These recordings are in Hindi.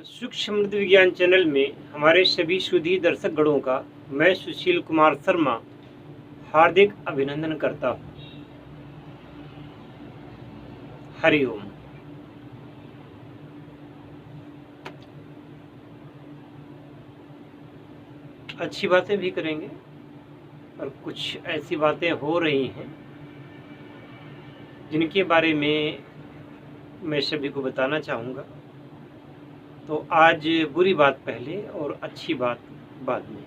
सूक्ष्म समृद्धि विज्ञान चैनल में हमारे सभी सुधी दर्शक गणों का मैं सुशील कुमार शर्मा हार्दिक अभिनंदन करता हूँ। हरिओम। अच्छी बातें भी करेंगे और कुछ ऐसी बातें हो रही हैं जिनके बारे में मैं सभी को बताना चाहूँगा। तो आज बुरी बात पहले और अच्छी बात बाद में।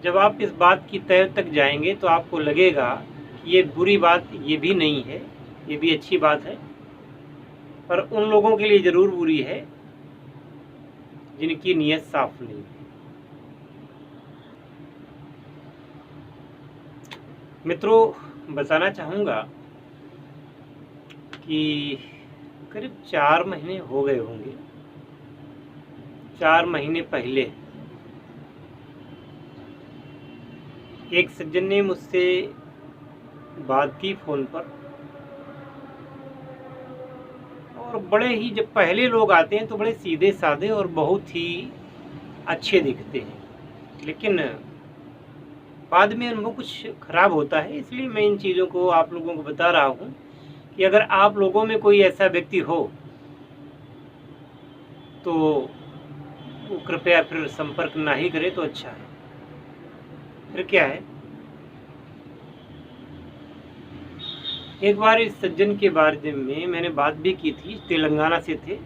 जब आप इस बात की तह तक जाएंगे तो आपको लगेगा कि ये बुरी बात ये भी नहीं है, ये भी अच्छी बात है, पर उन लोगों के लिए ज़रूर बुरी है जिनकी नीयत साफ नहीं है। मित्रों, बताना चाहूँगा कि करीब 4 महीने हो गए होंगे। 4 महीने पहले एक सज्जन ने मुझसे बात की फ़ोन पर, और बड़े ही, जब पहले लोग आते हैं तो बड़े सीधे साधे और बहुत ही अच्छे दिखते हैं, लेकिन बाद में अनुभव कुछ ख़राब होता है। इसलिए मैं इन चीज़ों को आप लोगों को बता रहा हूँ कि अगर आप लोगों में कोई ऐसा व्यक्ति हो तो वो कृपया फिर संपर्क ना ही करे तो अच्छा है। फिर क्या है, एक बार इस सज्जन के बारे में मैंने बात भी की थी, तेलंगाना से थे।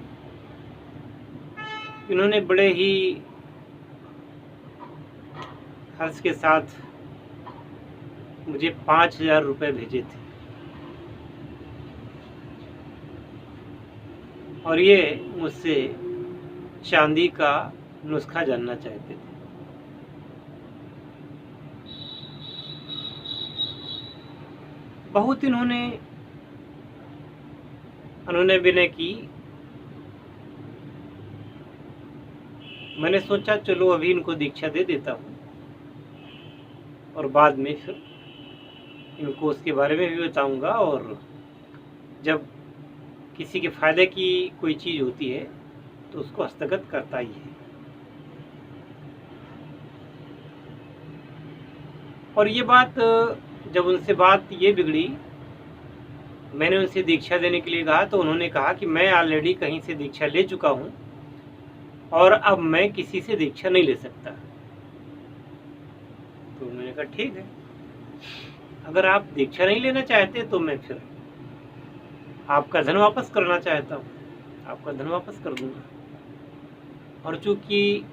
इन्होंने बड़े ही हर्ष के साथ मुझे 5,000 रुपये भेजे थे, और ये मुझसे चांदी का नुस्खा जानना चाहते थे। बहुत इन्होंने विनय की। मैंने सोचा चलो अभी इनको दीक्षा दे देता हूँ और बाद में फिर इनको उसके बारे में भी बताऊंगा। और जब किसी के फायदे की कोई चीज़ होती है तो उसको हस्तगत करता ही है। और ये बात, जब उनसे बात ये बिगड़ी, मैंने उनसे दीक्षा देने के लिए कहा तो उन्होंने कहा कि मैं ऑलरेडी कहीं से दीक्षा ले चुका हूँ और अब मैं किसी से दीक्षा नहीं ले सकता। तो मैंने कहा ठीक है, अगर आप दीक्षा नहीं लेना चाहते तो मैं फिर आपका धन वापस करना चाहता हूँ, आपका धन वापस कर दूंगा। और चूंकि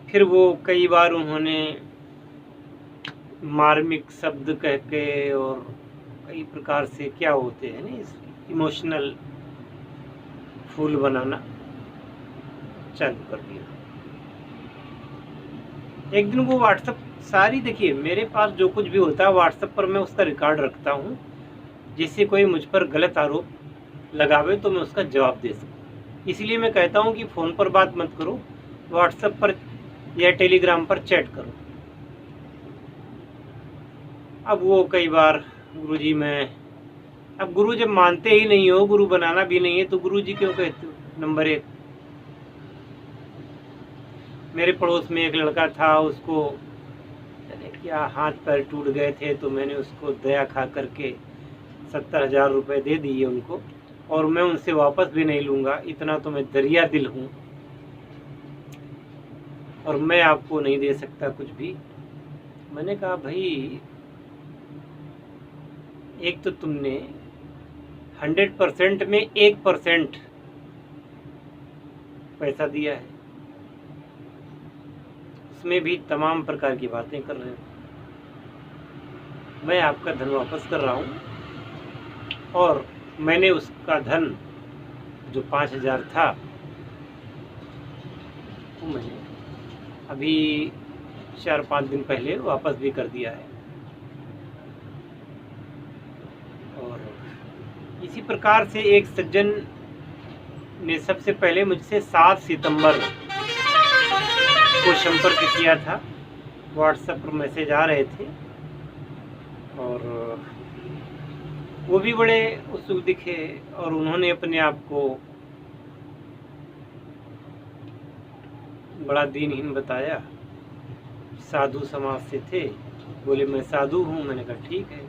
फिर वो कई बार उन्होंने मार्मिक शब्द कह के और कई प्रकार से क्या होते हैं ना, इस इमोशनल फूल बनाना चालू कर दिया। एक दिन वो व्हाट्सएप सारी, देखिए मेरे पास जो कुछ भी होता है व्हाट्सएप पर मैं उसका रिकॉर्ड रखता हूँ, जिससे कोई मुझ पर गलत आरोप लगावे तो मैं उसका जवाब दे सकूँ। इसलिए मैं कहता हूँ कि फ़ोन पर बात मत करो, व्हाट्सएप पर या टेलीग्राम पर चैट करो। अब वो कई बार, गुरुजी अब गुरु जब मानते ही नहीं हो, गुरु बनाना भी नहीं है, तो गुरुजी क्यों कहते हो। नंबर 1, मेरे पड़ोस में एक लड़का था, उसको क्या हाथ पैर टूट गए थे, तो मैंने उसको दया खा करके 70,000 रुपये दे दिए उनको, और मैं उनसे वापस भी नहीं लूँगा, इतना तो मैं दरिया दिल हूँ, और मैं आपको नहीं दे सकता कुछ भी। मैंने कहा भाई, एक तो तुमने 100% में 1% पैसा दिया है, उसमें भी तमाम प्रकार की बातें कर रहे हो। मैं आपका धन वापस कर रहा हूँ, और मैंने उसका धन जो 5,000 था वो मैंने अभी 4-5 दिन पहले वापस भी कर दिया है। और इसी प्रकार से एक सज्जन ने सबसे पहले मुझसे 7 सितंबर को संपर्क किया था। व्हाट्सएप पर मैसेज आ रहे थे, और वो भी बड़े उत्सुक दिखे और उन्होंने अपने आप को बड़ा दीनहीन बताया, साधु समाज से थे। बोले मैं साधु हूँ। मैंने कहा ठीक है।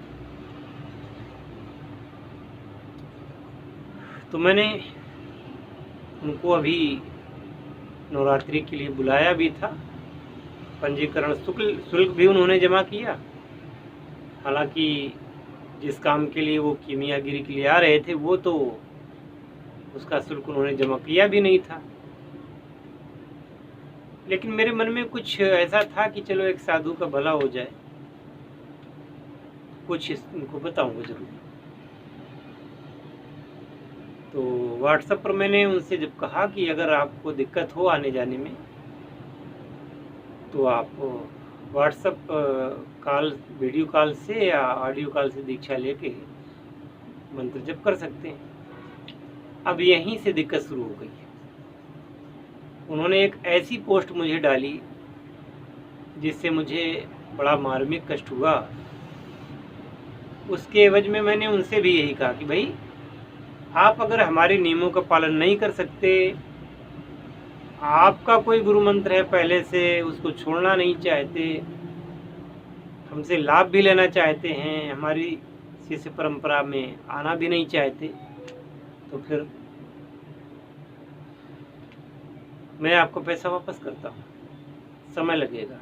तो मैंने उनको अभी नवरात्रि के लिए बुलाया भी था। पंजीकरण शुल्क भी उन्होंने जमा किया। हालांकि जिस काम के लिए वो कीमियागिरी के लिए आ रहे थे वो तो उसका शुल्क उन्होंने जमा किया भी नहीं था। लेकिन मेरे मन में कुछ ऐसा था कि चलो एक साधु का भला हो जाए, कुछ उनको बताऊंगा जरूर। तो व्हाट्सएप पर मैंने उनसे जब कहा कि अगर आपको दिक्कत हो आने जाने में तो आप व्हाट्सएप कॉल, वीडियो कॉल से या ऑडियो कॉल से दीक्षा लेके मंत्र जप कर सकते हैं। अब यहीं से दिक्कत शुरू हो गई है। उन्होंने एक ऐसी पोस्ट मुझे डाली जिससे मुझे बड़ा मार्मिक कष्ट हुआ। उसके एवज में मैंने उनसे भी यही कहा कि भाई आप अगर हमारे नियमों का पालन नहीं कर सकते, आपका कोई गुरु मंत्र है पहले से, उसको छोड़ना नहीं चाहते, हमसे लाभ भी लेना चाहते हैं, हमारी शिष्य परंपरा में आना भी नहीं चाहते, तो फिर मैं आपको पैसा वापस करता हूँ, समय लगेगा।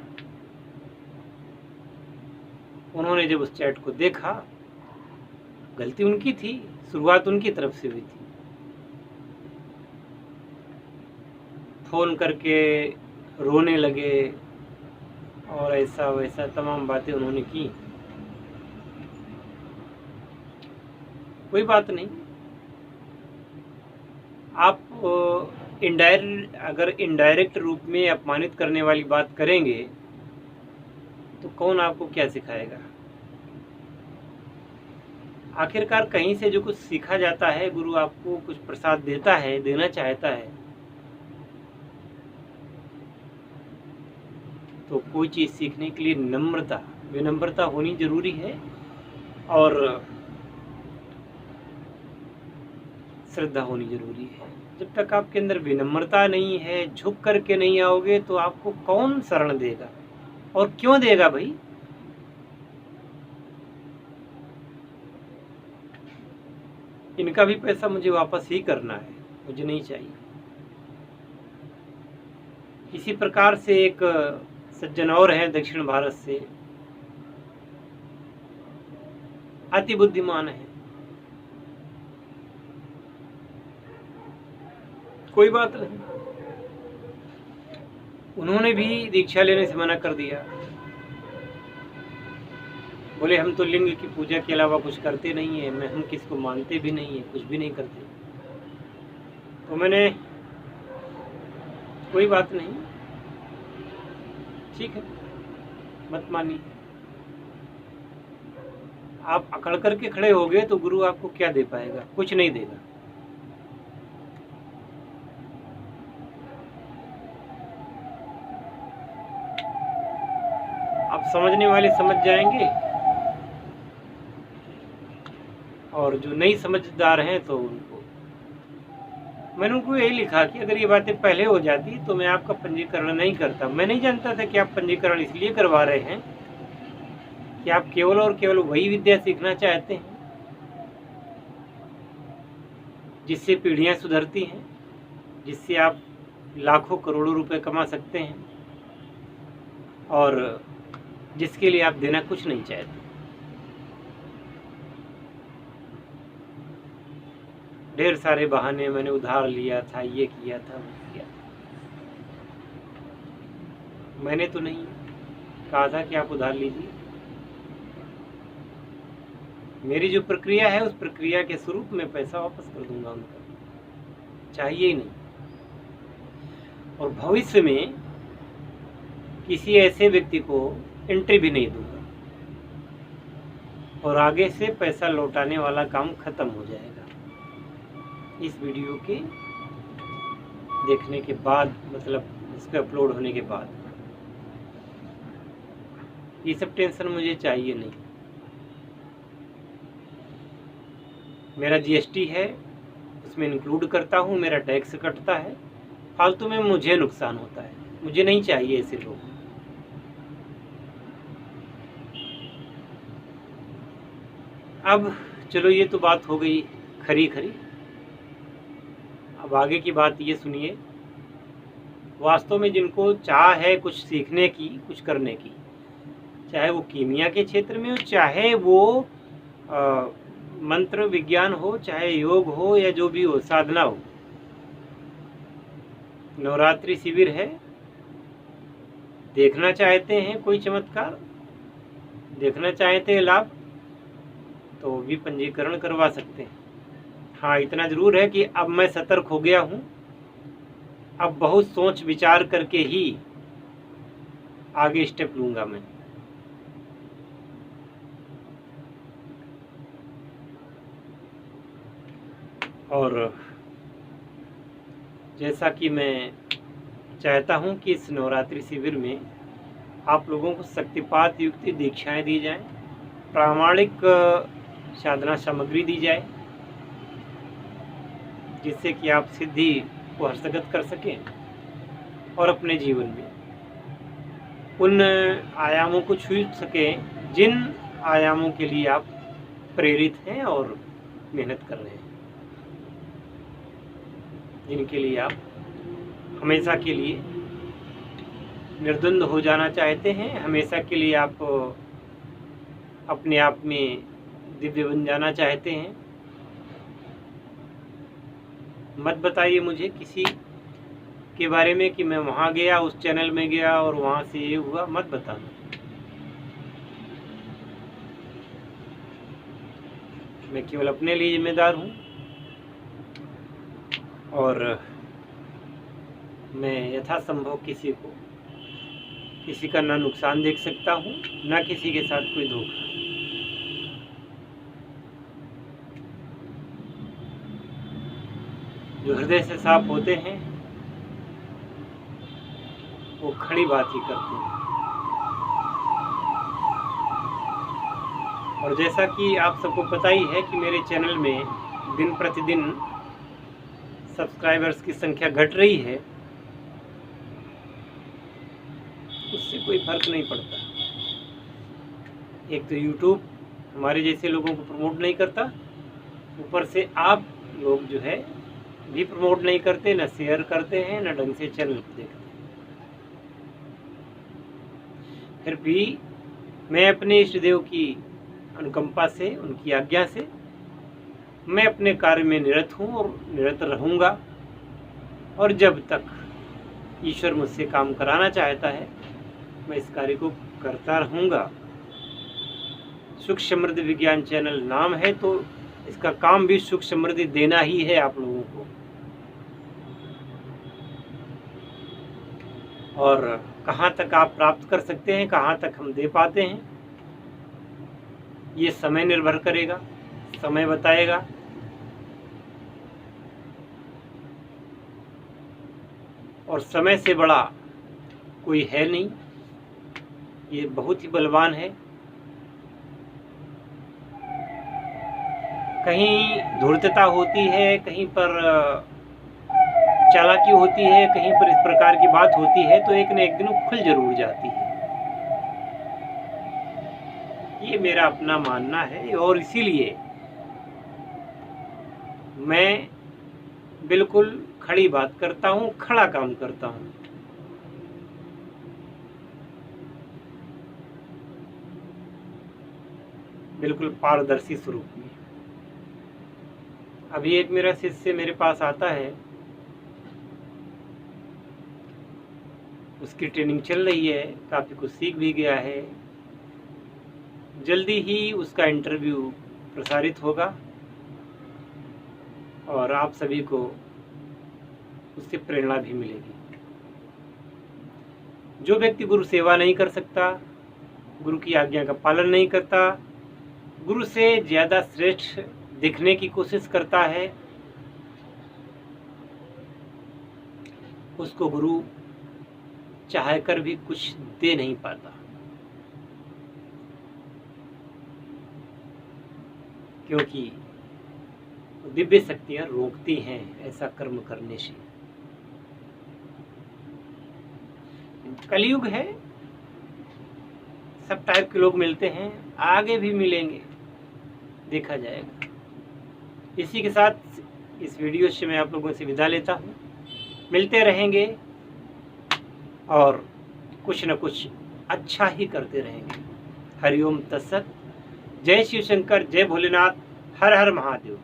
उन्होंने जब उस चैट को देखा, गलती उनकी थी, शुरुआत उनकी तरफ से हुई थी। फोन करके रोने लगे और ऐसा वैसा तमाम बातें उन्होंने की। कोई बात नहीं, आप अगर इनडायरेक्ट रूप में अपमानित करने वाली बात करेंगे तो कौन आपको क्या सिखाएगा। आखिरकार कहीं से जो कुछ सीखा जाता है, गुरु आपको कुछ प्रसाद देता है, देना चाहता है, तो कोई चीज़ सीखने के लिए विनम्रता होनी जरूरी है और श्रद्धा होनी जरूरी है। जब तक आपके अंदर विनम्रता नहीं है, झुक करके नहीं आओगे, तो आपको कौन शरण देगा और क्यों देगा भाई। इनका भी पैसा मुझे वापस ही करना है, मुझे नहीं चाहिए। इसी प्रकार से एक सज्जन और हैं दक्षिण भारत से, अति बुद्धिमान है। कोई बात नहीं, उन्होंने भी दीक्षा लेने से मना कर दिया। बोले हम तो लिंग की पूजा के अलावा कुछ करते नहीं है, हम किसको मानते भी नहीं है, कुछ भी नहीं करते। तो मैंने, कोई बात नहीं, ठीक है, मत मानिए। आप अकड़ करके खड़े हो गए तो गुरु आपको क्या दे पाएगा, कुछ नहीं देगा। आप समझने वाले समझ जाएंगे और जो नहीं समझदार हैं तो मैंने उनको यही लिखा कि अगर ये बातें पहले हो जाती तो मैं आपका पंजीकरण नहीं करता। मैं नहीं जानता था कि आप पंजीकरण इसलिए करवा रहे हैं कि आप केवल और केवल वही विद्या सीखना चाहते हैं जिससे पीढ़ियां सुधरती हैं, जिससे आप लाखों करोड़ों रुपए कमा सकते हैं और जिसके लिए आप देना कुछ नहीं चाहते। ढेर सारे बहाने, मैंने उधार लिया था, ये किया था, वो किया था। मैंने तो नहीं कहा था कि आप उधार लीजिए। मेरी जो प्रक्रिया है उस प्रक्रिया के स्वरूप में पैसा वापस कर दूंगा उनका, चाहिए ही नहीं। और भविष्य में किसी ऐसे व्यक्ति को एंट्री भी नहीं दूंगा और आगे से पैसा लौटाने वाला काम खत्म हो जाएगा। इस वीडियो के देखने के बाद, मतलब इसके अपलोड होने के बाद, ये सब टेंशन मुझे चाहिए नहीं। मेरा जीएसटी है उसमें इंक्लूड करता हूँ, मेरा टैक्स कटता है, फालतू में मुझे नुकसान होता है। मुझे नहीं चाहिए ऐसे लोग। अब चलो ये तो बात हो गई खरी खरी। अब आगे की बात ये सुनिए। वास्तव में जिनको चाह है कुछ सीखने की, कुछ करने की, चाहे वो कीमिया के क्षेत्र में हो, चाहे वो मंत्र विज्ञान हो, चाहे योग हो या जो भी हो, साधना हो, नवरात्रि शिविर है। देखना चाहते हैं कोई चमत्कार, देखना चाहते हैं लाभ, तो भी पंजीकरण करवा सकते हैं। हाँ, इतना जरूर है कि अब मैं सतर्क हो गया हूँ। अब बहुत सोच विचार करके ही आगे स्टेप लूंगा मैं। और जैसा कि मैं चाहता हूं कि इस नवरात्रि शिविर में आप लोगों को शक्तिपात युक्त दीक्षाएं दी जाएं, प्रामाणिक साधना सामग्री दी जाए, जिससे कि आप सिद्धि को हस्तगत कर सकें और अपने जीवन में उन आयामों को छू सकें जिन आयामों के लिए आप प्रेरित हैं और मेहनत कर रहे हैं, जिनके लिए आप हमेशा के लिए निर्द्वंद हो जाना चाहते हैं, हमेशा के लिए आप अपने आप में दिव्य बन जाना चाहते हैं। मत बताइए मुझे किसी के बारे में कि मैं वहाँ गया, उस चैनल में गया और वहाँ से ये हुआ, मत बताना। मैं केवल अपने लिए जिम्मेदार हूँ और मैं यथासंभव किसी का ना नुकसान देख सकता हूँ, ना किसी के साथ कोई धोखा। जो हृदय से साफ होते हैं वो खड़ी बात ही करते हैं। और जैसा कि आप सबको पता ही है कि मेरे चैनल में दिन प्रतिदिन सब्सक्राइबर्स की संख्या घट रही है, उससे कोई फर्क नहीं पड़ता। एक तो यूट्यूब हमारे जैसे लोगों को प्रमोट नहीं करता, ऊपर से आप लोग जो है भी प्रमोट नहीं करते, न शेयर करते हैं, न ढंग से चैनल को देखते हैं। फिर भी मैं अपने इष्ट देव की अनुकंपा से, उनकी आज्ञा से मैं अपने कार्य में निरत हूँ और निरत रहूँगा। और जब तक ईश्वर मुझसे काम कराना चाहता है मैं इस कार्य को करता रहूँगा। सुख समृद्धि विज्ञान चैनल नाम है तो इसका काम भी सुख समृद्धि देना ही है आप लोगों को। और कहाँ तक आप प्राप्त कर सकते हैं, कहाँ तक हम दे पाते हैं, ये समय निर्भर करेगा, समय बताएगा। और समय से बड़ा कोई है नहीं, ये बहुत ही बलवान है। कहीं धूर्तता होती है, कहीं पर चालाकी होती है, कहीं पर इस प्रकार की बात होती है, तो एक न एक दिन वो खुल जरूर जाती है। ये मेरा अपना मानना है और इसीलिए मैं बिल्कुल खड़ी बात करता हूँ, खड़ा काम करता हूँ। बिल्कुल पारदर्शी स्वरूप में। अभी एक मेरा शिष्य मेरे पास आता है, उसकी ट्रेनिंग चल रही है, काफ़ी कुछ सीख भी गया है। जल्दी ही उसका इंटरव्यू प्रसारित होगा और आप सभी को उससे प्रेरणा भी मिलेगी। जो व्यक्ति गुरु सेवा नहीं कर सकता, गुरु की आज्ञा का पालन नहीं करता, गुरु से ज़्यादा श्रेष्ठ दिखने की कोशिश करता है, उसको गुरु चाह कर भी कुछ दे नहीं पाता। क्योंकि दिव्य शक्तियां रोकती हैं ऐसा कर्म करने से। कलयुग है, सब टाइप के लोग मिलते हैं, आगे भी मिलेंगे, देखा जाएगा। इसी के साथ इस वीडियो से मैं आप लोगों से विदा लेता हूँ। मिलते रहेंगे और कुछ न कुछ अच्छा ही करते रहेंगे। हरिओम तत्सत। जय शिव शंकर, जय भोलेनाथ, हर हर महादेव।